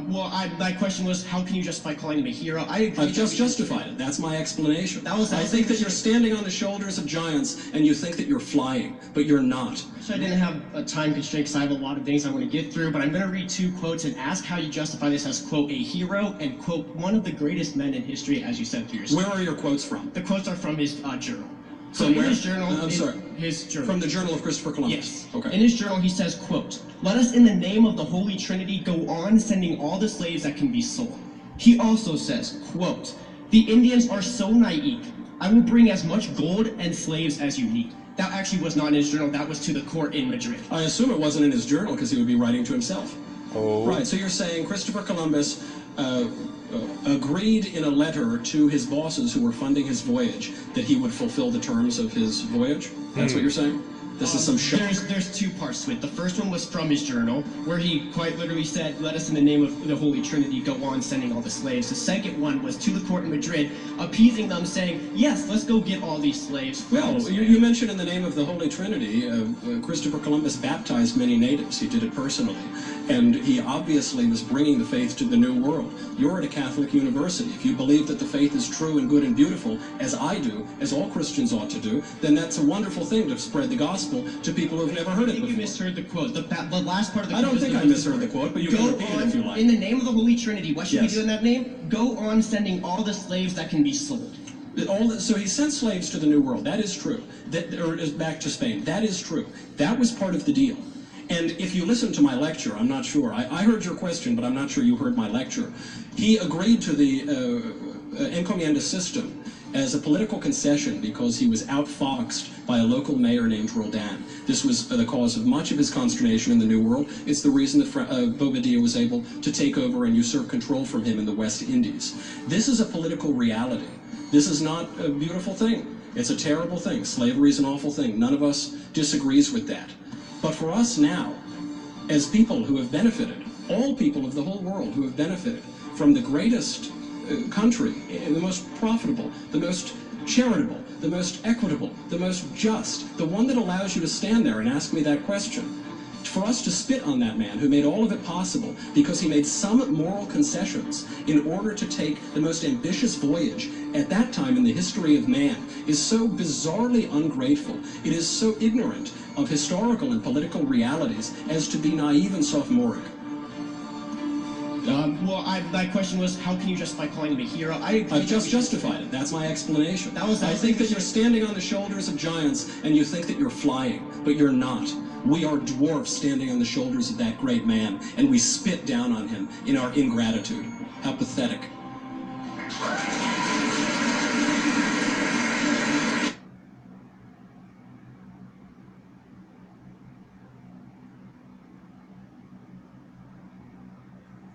My question was, how can you justify calling him a hero? I've just justified it. That's my explanation. I think that you're standing on the shoulders of giants and you think that you're flying, but you're not. So I didn't have a time constraint because I have a lot of things I want to get through, but I'm going to read 2 quotes and ask how you justify this as, quote, a hero, and, quote, one of the greatest men in history, as you said through your story. Where are your quotes from? The quotes are from his journal. So From in where? his journal, I'm sorry. His journal. From the Journal of Christopher Columbus? Yes. Okay. In his journal, he says, quote, "Let us in the name of the Holy Trinity go on sending all the slaves that can be sold." He also says, quote, "The Indians are so naive. I will bring as much gold and slaves as you need." That actually was not in his journal. That was to the court in Madrid. I assume it wasn't in his journal because he would be writing to himself. Oh. Right, so you're saying Christopher Columbus agreed in a letter to his bosses who were funding his voyage that he would fulfill the terms of his voyage? That's what you're saying? This is some shit. There's 2 parts to it. The first one was from his journal, where he quite literally said, "Let us in the name of the Holy Trinity go on sending all the slaves." The second one was to the court in Madrid, appeasing them, saying, "Yes, let's go get all these slaves." Well, you mentioned in the name of the Holy Trinity, Christopher Columbus baptized many natives. He did it personally. And he obviously was bringing the faith to the New World. You're at a Catholic university. If you believe that the faith is true and good and beautiful, as I do, as all Christians ought to do, then that's a wonderful thing to spread the gospel to people who've never heard it before. I think you misheard the quote. The last part of the quote. I don't think I misheard the quote, but you can repeat it if you like. In the name of the Holy Trinity, what should we Yes. do in that name? Go on sending all the slaves that can be sold. So he sent slaves to the New World. That is true. Or back to Spain. That is true. That was part of the deal. And if you listen to my lecture, I'm not sure. I heard your question, but I'm not sure you heard my lecture. He agreed to the encomienda system as a political concession because he was outfoxed by a local mayor named Roldan. This was the cause of much of his consternation in the New World. It's the reason that Bobadilla was able to take over and usurp control from him in the West Indies. This is a political reality. This is not a beautiful thing. It's a terrible thing. Slavery is an awful thing. None of us disagrees with that. But for us now, as people who have benefited, all people of the whole world who have benefited from the greatest country, the most profitable, the most charitable, the most equitable, the most just, the one that allows you to stand there and ask me that question, for us to spit on that man who made all of it possible because he made some moral concessions in order to take the most ambitious voyage at that time in the history of man is so bizarrely ungrateful. It is so ignorant of historical and political realities as to be naive and sophomoric. My question was, how can you justify calling him a hero? I've just justified it. That's my explanation. I think that you're standing on the shoulders of giants and you think that you're flying, but you're not. We are dwarfs standing on the shoulders of that great man, and we spit down on him in our ingratitude. How pathetic.